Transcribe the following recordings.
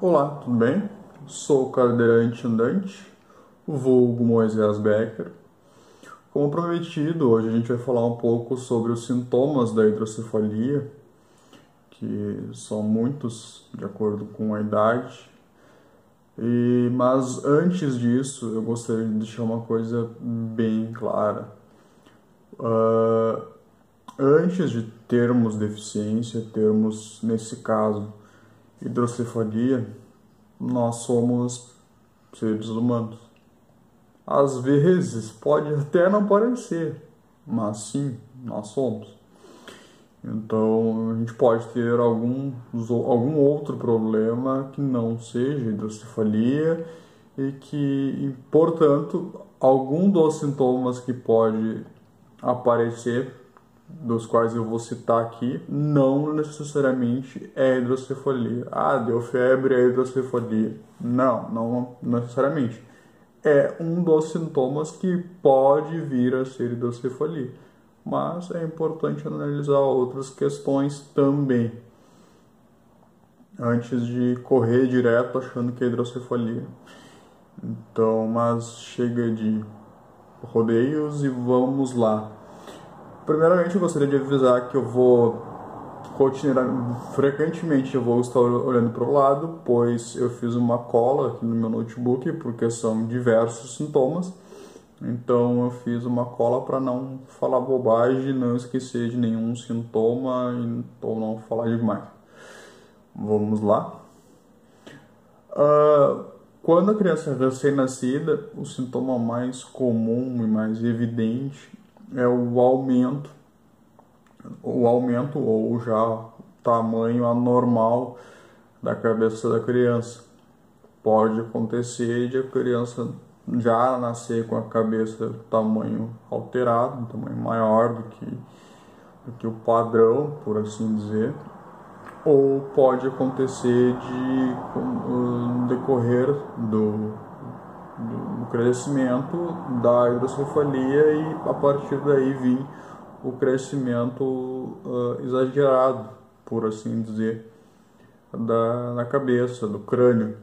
Olá, tudo bem? Sou cadeirante andante, vulgo Moisés Becker. Como prometido, hoje a gente vai falar um pouco sobre os sintomas da hidrocefalia, que são muitos de acordo com a idade. Mas antes disso, eu gostaria de deixar uma coisa bem clara. Antes de termos deficiência, termos, nesse caso, hidrocefalia, nós somos seres humanos. Às vezes pode até não parecer, mas sim, nós somos. Então a gente pode ter algum outro problema que não seja hidrocefalia e, portanto, algum dos sintomas que pode aparecer, dos quais eu vou citar aqui, não necessariamente é hidrocefalia. Ah, deu febre, é hidrocefalia. Não necessariamente. É um dos sintomas que pode vir a ser hidrocefalia. Mas é importante analisar outras questões também, antes de correr direto achando que é hidrocefalia. Então, mas chega de rodeios e vamos lá. Primeiramente, eu gostaria de avisar que eu vou frequentemente eu vou estar olhando para o lado, pois eu fiz uma cola aqui no meu notebook, porque são diversos sintomas. Então eu fiz uma cola para não falar bobagem, não esquecer de nenhum sintoma ou não falar demais. Vamos lá. Quando a criança é recém-nascida, o sintoma mais comum e mais evidente é o aumento ou já tamanho anormal da cabeça da criança. Pode acontecer de a criança já nascer com a cabeça tamanho alterado, um tamanho maior do que o padrão, por assim dizer, ou pode acontecer no decorrer do crescimento da hidrocefalia e a partir daí vir o crescimento exagerado, por assim dizer, na cabeça, do crânio.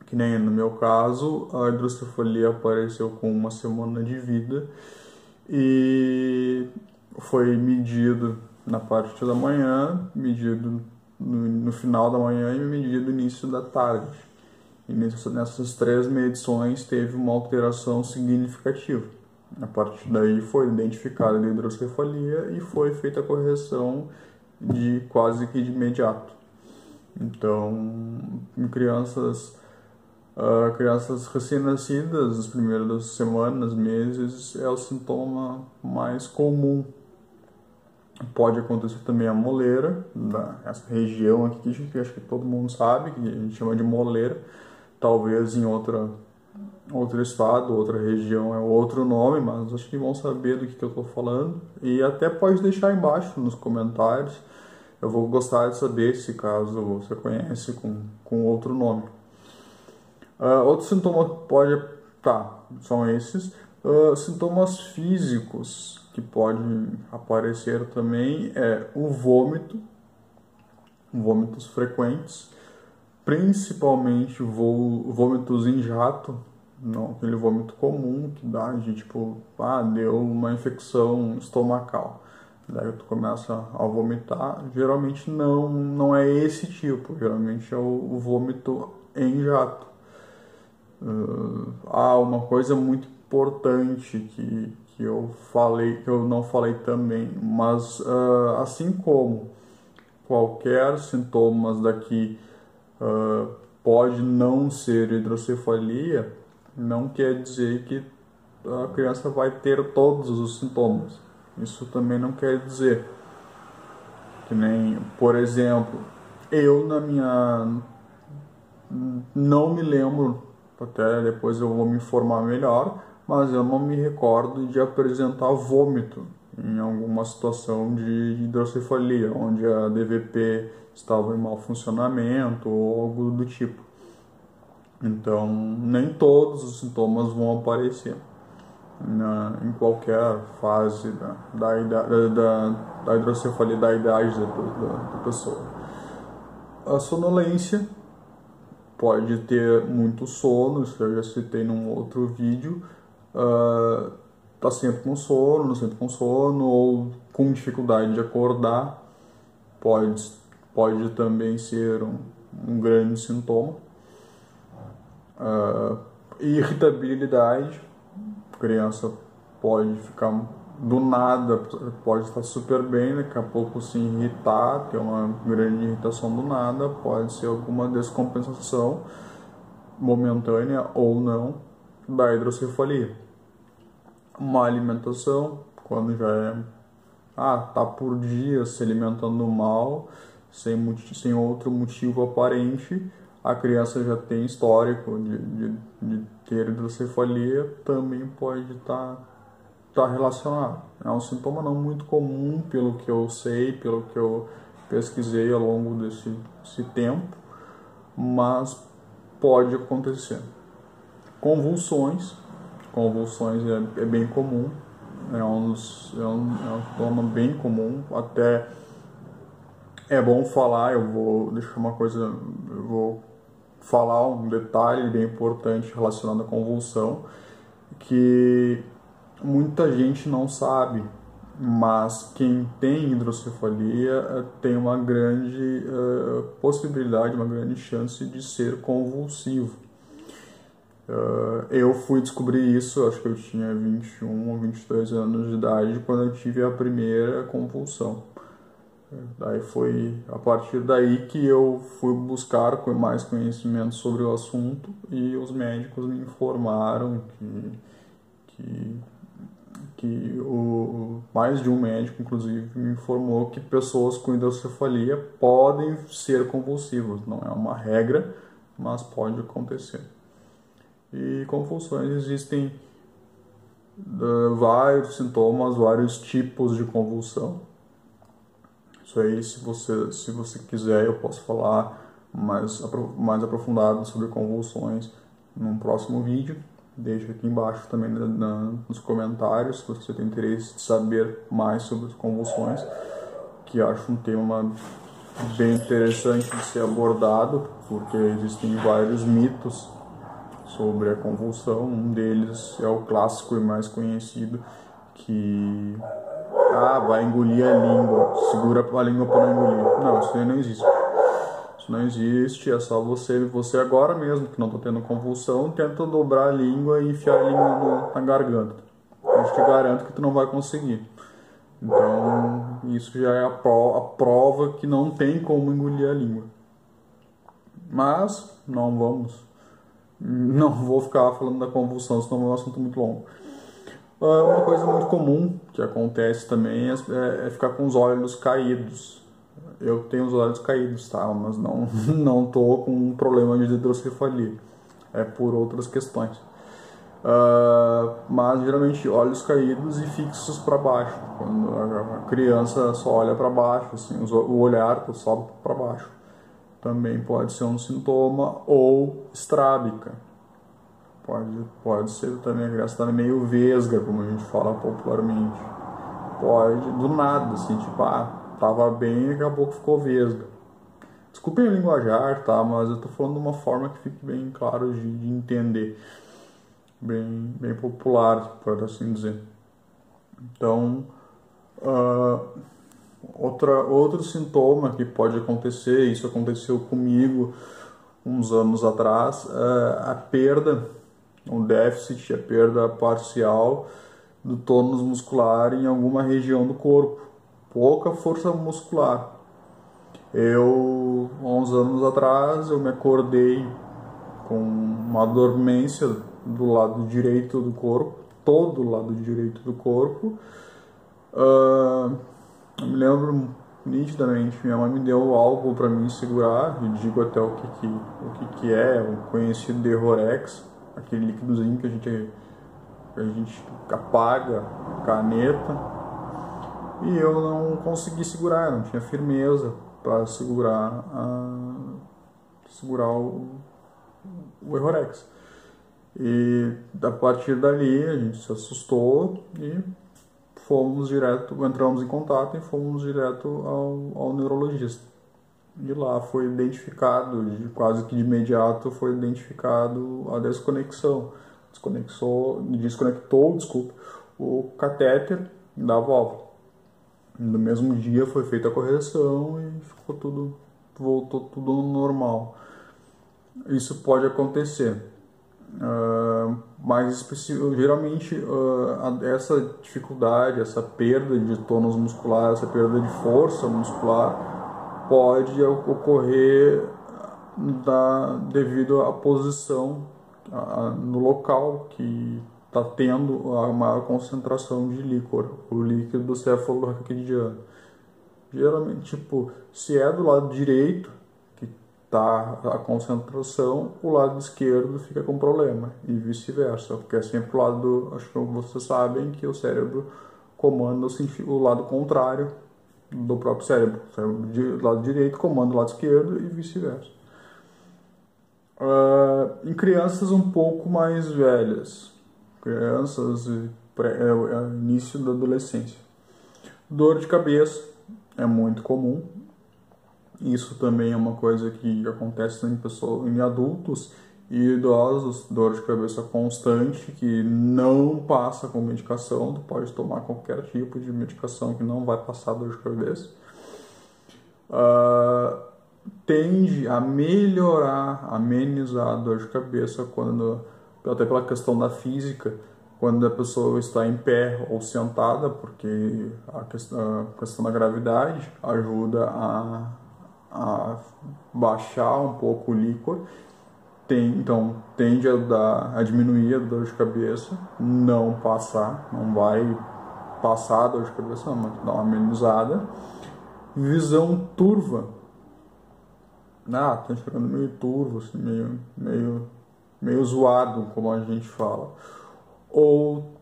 Que nem no meu caso, a hidrocefalia apareceu com 1 semana de vida e foi medido na parte da manhã, medido no final da manhã e medido no início da tarde. E nessas 3 medições teve uma alteração significativa. A partir daí foi identificada a hidrocefalia e foi feita a correção quase que de imediato. Então, em crianças recém-nascidas, as primeiras semanas, meses, é o sintoma mais comum. Pode acontecer também a moleira, essa região aqui que acho que todo mundo sabe, que a gente chama de moleira. Talvez em outro estado, outra região é outro nome, mas acho que vão saber do que eu estou falando. E até pode deixar embaixo nos comentários. Eu vou gostar de saber se caso você conhece com outro nome. Outros sintomas são esses. Sintomas físicos que podem aparecer também é o vômito, vômitos frequentes, principalmente vômitos em jato, não aquele vômito comum que dá de tipo, deu uma infecção estomacal. Daí tu começa a vomitar. Geralmente não é esse tipo, geralmente é o vômito em jato. Uma coisa muito importante que eu não falei também, mas assim como qualquer sintomas daqui pode não ser hidrocefalia, não quer dizer que a criança vai ter todos os sintomas. Isso também não quer dizer. Que nem, por exemplo, eu não me lembro, até depois eu vou me informar melhor, mas eu não me recordo de apresentar vômito em alguma situação de hidrocefalia, onde a DVP estava em mau funcionamento ou algo do tipo. Então, nem todos os sintomas vão aparecer em qualquer fase da hidrocefalia, da idade da pessoa. A sonolência pode ter muito sono, isso eu já citei num outro vídeo, tá sempre com sono ou com dificuldade de acordar, pode também ser um grande sintoma. Irritabilidade, a criança pode ficar do nada, pode estar super bem, daqui a pouco se irritar, ter uma grande irritação do nada, pode ser alguma descompensação momentânea ou não da hidrocefalia. Uma alimentação, quando já tá por dia se alimentando mal, sem outro motivo aparente, a criança já tem histórico de ter hidrocefalia, também pode estar relacionado. É um sintoma não muito comum, pelo que eu sei, pelo que eu pesquisei ao longo desse tempo, mas pode acontecer. Convulsões é bem comum, é um sintoma bem comum, até é bom falar, eu vou falar um detalhe bem importante relacionado à convulsão, que muita gente não sabe, mas quem tem hidrocefalia tem uma grande possibilidade, uma grande chance de ser convulsivo. Eu fui descobrir isso, acho que eu tinha 21 ou 22 anos de idade, quando eu tive a primeira convulsão. Daí foi a partir daí que eu fui buscar mais conhecimento sobre o assunto e os médicos me informaram que mais de um médico, inclusive, me informou que pessoas com hidrocefalia podem ser convulsivas. Não é uma regra, mas pode acontecer. E convulsões existem vários sintomas, vários tipos de convulsão. Isso aí, se você quiser, eu posso falar mais aprofundado sobre convulsões num próximo vídeo. Deixa aqui embaixo também nos comentários se você tem interesse de saber mais sobre as convulsões, que acho um tema bem interessante de ser abordado, porque existem vários mitos sobre a convulsão. Um deles é o clássico e mais conhecido, que vai engolir a língua, segura a língua para não engolir. Não, isso aí não existe. Isso não existe, é só você agora mesmo, que não está tendo convulsão, tenta dobrar a língua e enfiar a língua na garganta. Eu te garanto que tu não vai conseguir. Então, isso já é a prova que não tem como engolir a língua. Mas, não vou ficar falando da convulsão, senão é um assunto muito longo. Uma coisa muito comum que acontece também é ficar com os olhos caídos. Eu tenho os olhos caídos, tá? Mas não tô com um problema de hidrocefalia. É por outras questões. Mas geralmente olhos caídos e fixos para baixo. Quando a criança só olha para baixo, assim, o olhar sobe para baixo. Também pode ser um sintoma, ou estrábica. Pode ser também, a criança está meio vesga, como a gente fala popularmente. Pode, do nada, assim, tipo, tava bem e daqui a pouco ficou vesga. Desculpem o linguajar, tá? Mas eu tô falando de uma forma que fique bem claro de entender. Bem popular, por assim dizer. Então, outro sintoma que pode acontecer, isso aconteceu comigo uns anos atrás, a perda, um déficit, a perda parcial do tônus muscular em alguma região do corpo. Pouca força muscular. Há uns anos atrás, eu me acordei com uma dormência do lado direito do corpo, todo o lado direito do corpo. Eu me lembro nitidamente, minha mãe me deu algo para mim segurar, e digo até o que é, o conhecido Derrorex, aquele líquidozinho que a gente apaga a caneta, e eu não consegui segurar, não tinha firmeza para segurar o Errorex. E a partir dali a gente se assustou e entramos em contato e fomos direto ao neurologista. E lá foi identificado, quase que de imediato foi identificado a desconexão. Desconectou, desculpa, o catéter da válvula. No mesmo dia foi feita a correção e voltou tudo ao normal. Isso pode acontecer. Mas geralmente essa dificuldade, essa perda de tônus muscular, essa perda de força muscular pode ocorrer devido à posição no local que está tendo a maior concentração de líquor, o líquido cefalorraquidiano. Geralmente, tipo, se é do lado direito que está a concentração, o lado esquerdo fica com problema e vice-versa, porque é sempre o lado, acho que vocês sabem que o cérebro comanda o lado contrário do próprio cérebro. O lado direito comanda o lado esquerdo e vice-versa. Em crianças um pouco mais velhas, crianças início da adolescência, dor de cabeça é muito comum. Isso também é uma coisa que acontece em adultos e idosos, dor de cabeça constante que não passa com medicação. Tu pode tomar qualquer tipo de medicação que não vai passar dor de cabeça. Tende a melhorar, amenizar a dor de cabeça até pela questão da física, quando a pessoa está em pé ou sentada, porque a questão da gravidade ajuda a baixar um pouco o líquor, então tende a diminuir a dor de cabeça, não vai passar a dor de cabeça, mas dá uma amenizada. Visão turva, tá enxergando meio turvo, assim, meio zoado, como a gente fala, ou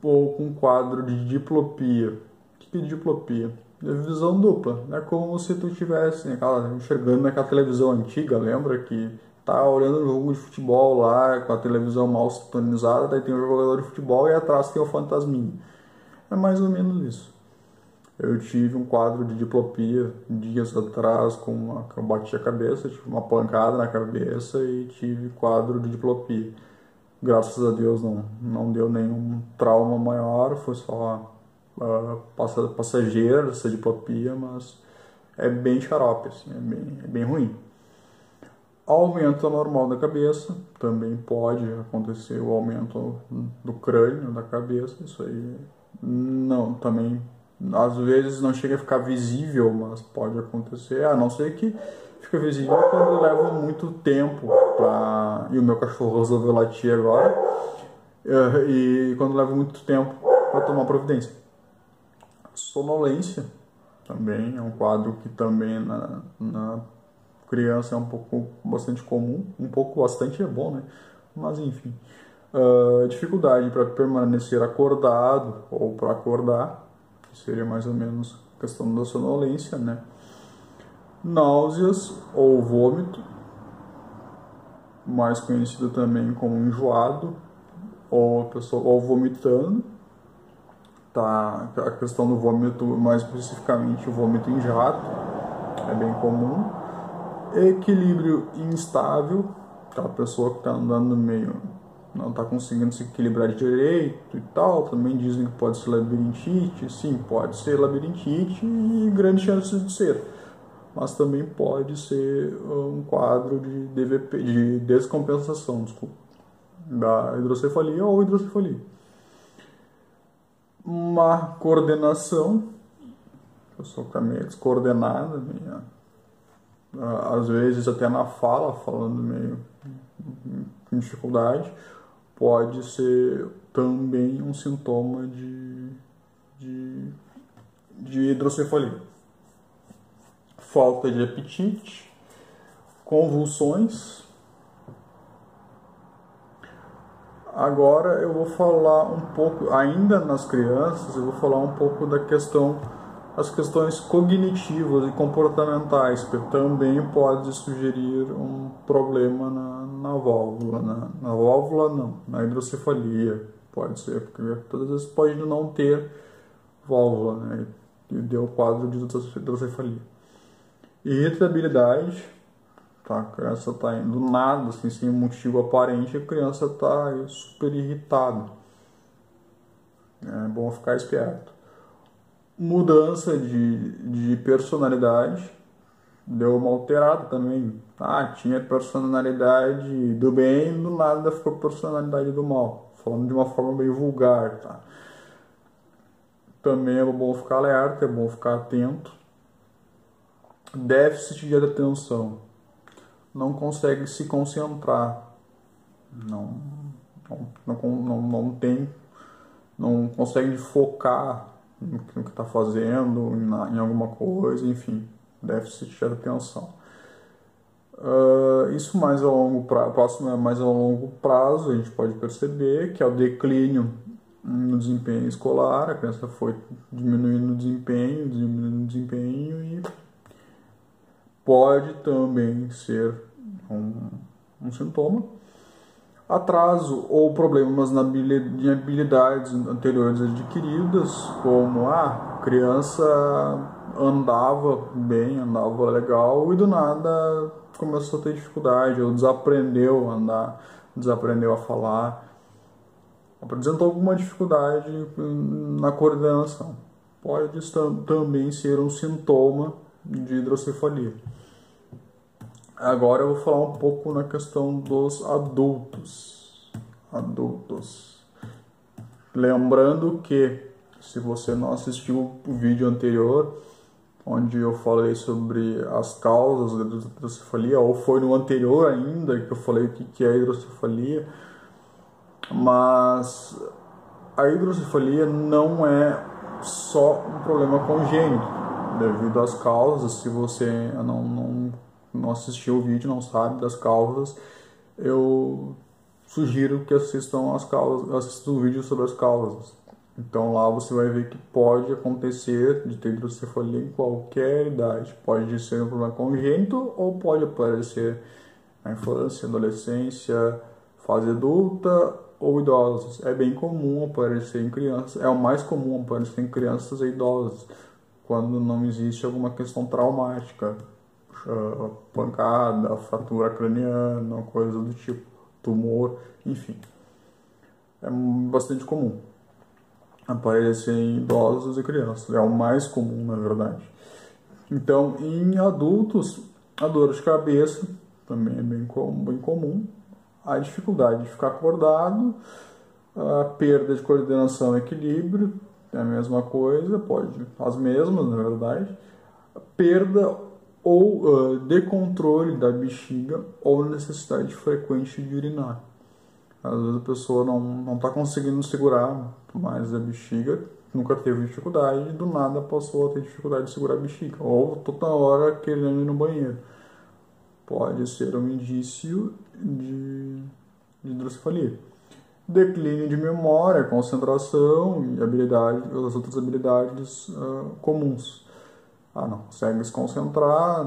com quadro de diplopia. O que é diplopia? É visão dupla, é como se tu estivesse enxergando naquela televisão antiga, lembra que tá olhando o jogo de futebol lá, com a televisão mal sintonizada, daí tem o jogador de futebol e atrás tem o fantasminha. É mais ou menos isso. Eu tive um quadro de diplopia dias atrás, que eu bati a cabeça, tive uma pancada na cabeça e tive quadro de diplopia. Graças a Deus não deu nenhum trauma maior, foi só passageira essa diplopia, mas é bem xarope, assim, é bem ruim. Aumento anormal da cabeça, também pode acontecer o aumento do crânio, da cabeça, isso aí não, também às vezes não chega a ficar visível, mas pode acontecer, a não ser que fica visível quando leva muito tempo e o meu cachorro resolveu latir agora, e quando leva muito tempo para tomar providência. Sonolência também é um quadro que também na criança é bastante comum, bastante é bom, né? Mas enfim, dificuldade para permanecer acordado ou para acordar, que seria mais ou menos a questão da sonolência, né? Náuseas ou vômito, mais conhecido também como enjoado ou vomitando. Tá, a questão do vômito, mais especificamente o vômito em jato, é bem comum. Equilíbrio instável, aquela pessoa que está andando não está conseguindo se equilibrar direito e tal, também dizem que pode ser labirintite. Sim, pode ser labirintite e grandes chances de ser, mas também pode ser um quadro de DVP, de descompensação, da hidrocefalia ou hidrocefalia. Má coordenação, a pessoa fica meio descoordenada, às vezes até na fala, falando meio com dificuldade, pode ser também um sintoma de hidrocefalia. Falta de apetite, convulsões. Agora eu vou falar um pouco, ainda nas crianças, eu vou falar um pouco as questões cognitivas e comportamentais, que também pode sugerir um problema na válvula. Na válvula não, na hidrocefalia pode ser, porque todas vezes pode não ter válvula, né? E deu quadro de hidrocefalia. Irritabilidade, tá? A criança está indo do nada, assim, sem um motivo aparente, a criança está super irritada. É bom ficar esperto. Mudança de personalidade, deu uma alterada também. Tinha personalidade do bem, do nada ficou personalidade do mal. Falando de uma forma meio vulgar, tá? Também é bom ficar alerta, é bom ficar atento. Déficit de atenção. Não consegue se concentrar. Não consegue focar no que está fazendo, em alguma coisa, enfim. Déficit de atenção. Isso mais a longo prazo, próximo é mais a longo prazo, a gente pode perceber que é o declínio no desempenho escolar, a criança foi diminuindo o desempenho e pode também ser um sintoma. Atraso ou problemas em habilidades anteriores adquiridas, como a criança andava bem, andava legal e do nada começou a ter dificuldade, ou desaprendeu a andar, desaprendeu a falar, apresentou alguma dificuldade na coordenação. Pode também ser um sintoma de hidrocefalia. Agora eu vou falar um pouco na questão dos adultos. Lembrando que, se você não assistiu o vídeo anterior, onde eu falei sobre as causas da hidrocefalia, ou foi no anterior ainda que eu falei o que é hidrocefalia, mas a hidrocefalia não é só um problema congênito, devido às causas. Se você não assistiu o vídeo, não sabe das causas, eu sugiro que assistam o vídeo sobre as causas. Então lá você vai ver que pode acontecer de ter hidrocefalia em qualquer idade. Pode ser um problema congênito ou pode aparecer na infância, adolescência, fase adulta ou idosos. É bem comum aparecer em crianças, é o mais comum aparecer em crianças e idosos, quando não existe alguma questão traumática, pancada, fratura craniana, coisa do tipo, tumor, enfim. É bastante comum aparecer em idosos e crianças, é o mais comum, na verdade. Então, em adultos, a dor de cabeça também é bem comum, a dificuldade de ficar acordado, a perda de coordenação e equilíbrio, é a mesma coisa, as mesmas, na verdade, a perda ou de controle da bexiga ou necessidade frequente de urinar. Às vezes a pessoa não está conseguindo segurar mais a bexiga, nunca teve dificuldade, do nada passou a ter dificuldade de segurar a bexiga, ou toda hora querendo ir no banheiro. Pode ser um indício de hidrocefalia. Declínio de memória, concentração e as outras habilidades comuns. Não consegue se concentrar,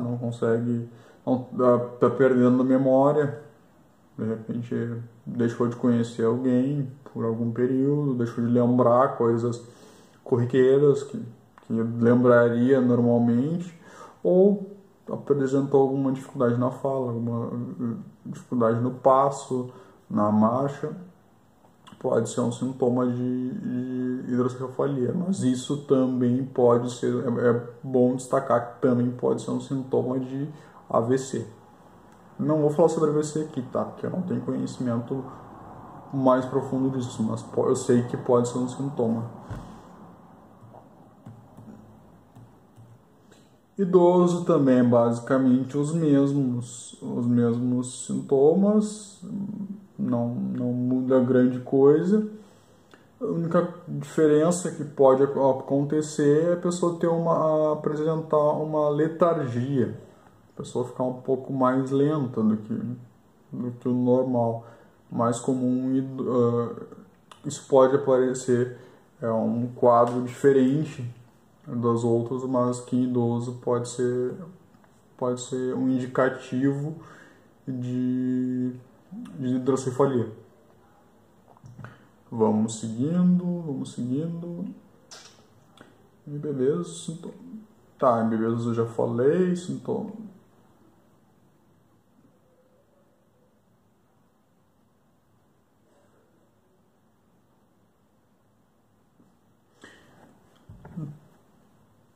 está perdendo a memória, de repente deixou de conhecer alguém por algum período, deixou de lembrar coisas corriqueiras que lembraria normalmente, ou apresentou alguma dificuldade na fala, alguma dificuldade no passo, na marcha. Pode ser um sintoma de hidrocefalia, mas isso também pode ser, é bom destacar que também pode ser um sintoma de AVC. Não vou falar sobre AVC aqui, tá? Porque eu não tenho conhecimento mais profundo disso, mas eu sei que pode ser um sintoma. Idoso também é basicamente os mesmos sintomas, não muda grande coisa. A única diferença que pode acontecer é a pessoa apresentar uma letargia, a pessoa ficar um pouco mais lenta do que o normal. Mais comum, isso pode aparecer, é um quadro diferente das outras, mas que em idoso pode ser um indicativo de hidrocefalia. Vamos seguindo. E beleza. Tá, em bebidas eu já falei, sintoma.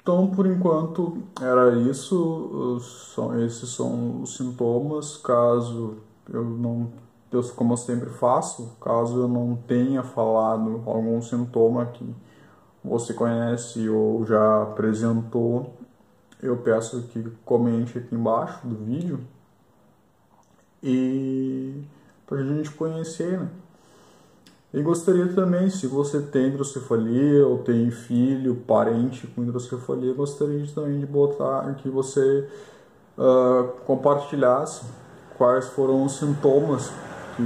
Então, por enquanto, era isso. Esses são os sintomas. Caso eu não, como eu sempre faço, caso eu não tenha falado algum sintoma que você conhece ou já apresentou, eu peço que comente aqui embaixo do vídeo e para a gente conhecer, né? E gostaria também, se você tem hidrocefalia ou tem filho, parente com hidrocefalia, gostaria também de botar que você compartilhasse quais foram os sintomas que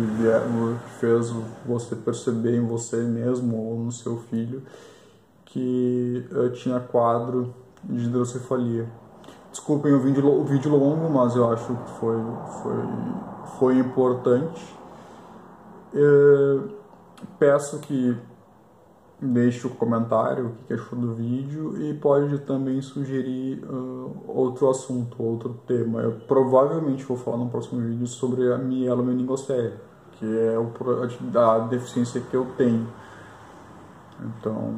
fez você perceber em você mesmo ou no seu filho que tinha quadro de hidrocefalia. Desculpem o vídeo longo, mas eu acho que foi importante. Peço que deixe o comentário o que achou do vídeo e pode também sugerir outro assunto, outro tema. Eu provavelmente vou falar no próximo vídeo sobre a mielomeningocele, que é a deficiência que eu tenho. Então,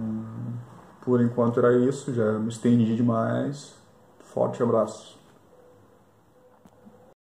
por enquanto era isso, já me estendi demais. Forte abraço.